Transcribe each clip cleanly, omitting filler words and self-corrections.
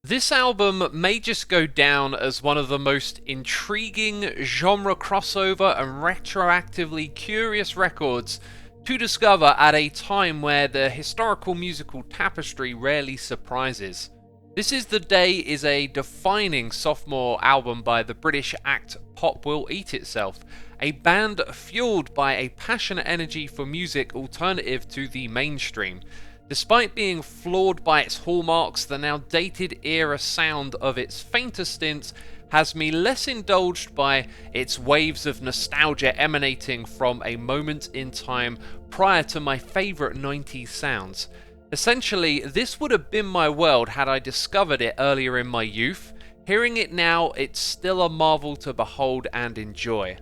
This album may just go down as one of the most intriguing genre crossover and retroactively curious records to discover at a time where the historical musical tapestry rarely surprises. This Is the Day is a defining sophomore album by the British act Pop Will Eat Itself, a band fueled by a passionate energy for music alternative to the mainstream. Despite being flawed by its hallmarks, the now dated era sound of its fainter stints has me less indulged by its waves of nostalgia emanating from a moment in time prior to my favourite 90s sounds. Essentially, this would have been my world had I discovered it earlier in my youth. Hearing it now, it's still a marvel to behold and enjoy.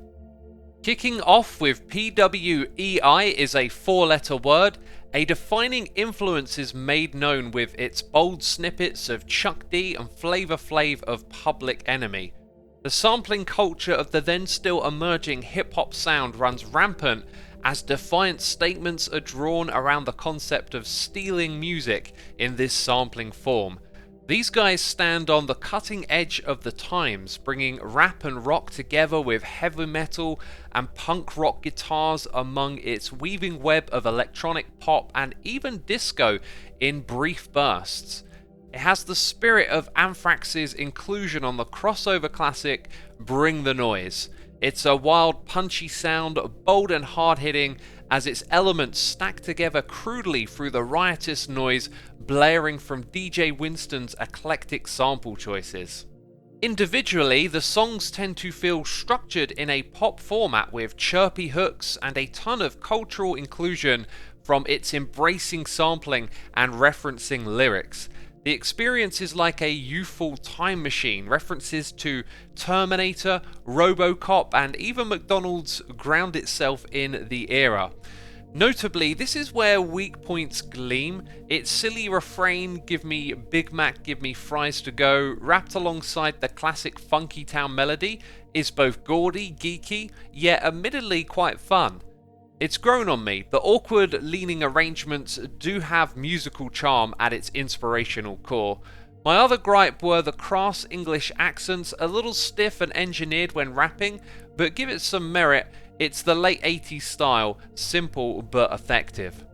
Kicking off with PWEI is a four-letter word. A defining influence is made known with its bold snippets of Chuck D and Flavor Flav of Public Enemy. The sampling culture of the then still emerging hip-hop sound runs rampant as defiant statements are drawn around the concept of stealing music in this sampling form. These guys stand on the cutting edge of the times, bringing rap and rock together with heavy metal and punk rock guitars among its weaving web of electronic pop and even disco in brief bursts. It has the spirit of Anthrax's inclusion on the crossover classic Bring the Noise. It's a wild, punchy sound, bold and hard-hitting, as its elements stack together crudely through the riotous noise blaring from DJ Winston's eclectic sample choices. Individually, the songs tend to feel structured in a pop format with chirpy hooks and a ton of cultural inclusion from its embracing sampling and referencing lyrics. The experience is like a youthful time machine. References to Terminator, RoboCop, and even McDonald's ground itself in the era. Notably, this is where weak points gleam. Its silly refrain, "Give me Big Mac, give me fries to go," wrapped alongside the classic Funky Town melody, is both gaudy, geeky, yet admittedly quite fun. It's grown on me. The awkward leaning arrangements do have musical charm at its inspirational core. My other gripe were the crass English accents, a little stiff and engineered when rapping, but give it some merit, it's the late 80s style, simple but effective.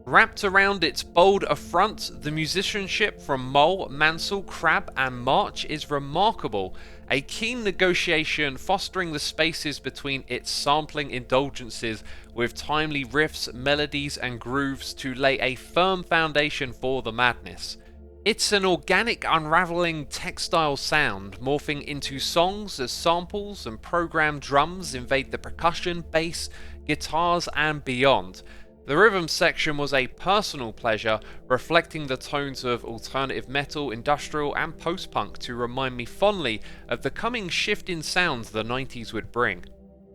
Wrapped around its bold affront, the musicianship from Mole, Mansell, Crab and March is remarkable, a keen negotiation fostering the spaces between its sampling indulgences with timely riffs, melodies and grooves to lay a firm foundation for the madness. It's an organic, unraveling textile sound, morphing into songs as samples and programmed drums invade the percussion, bass, guitars and beyond. The rhythm section was a personal pleasure, reflecting the tones of alternative metal, industrial and post-punk to remind me fondly of the coming shift in sounds the 90s would bring.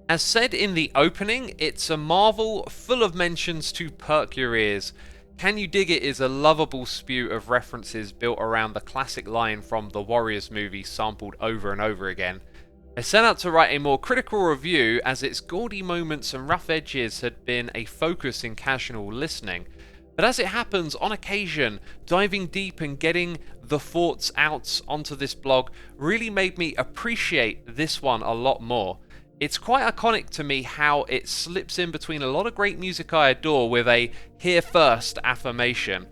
As said in the opening, it's a marvel full of mentions to perk your ears. Can You Dig It is a lovable spew of references built around the classic line from the Warriors movie sampled over and over again. I set out to write a more critical review as its gaudy moments and rough edges had been a focus in casual listening. But as it happens, on occasion, diving deep and getting the thoughts out onto this blog really made me appreciate this one a lot more. It's quite iconic to me how it slips in between a lot of great music I adore with a "here first" affirmation.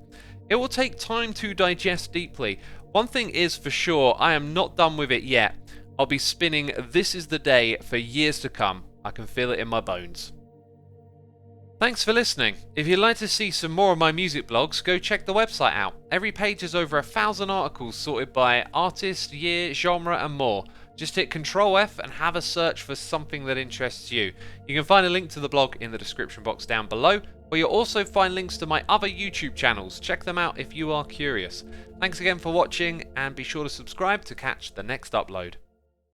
It will take time to digest deeply. One thing is for sure, I am not done with it yet. I'll be spinning This Is the Day for years to come. I can feel it in my bones. Thanks for listening. If you'd like to see some more of my music blogs, go check the website out. Every page has over 1,000 articles sorted by artist, year, genre and more. Just hit Ctrl F and have a search for something that interests you. You can find a link to the blog in the description box down below, where you'll also find links to my other YouTube channels. Check them out if you are curious. Thanks again for watching and be sure to subscribe to catch the next upload.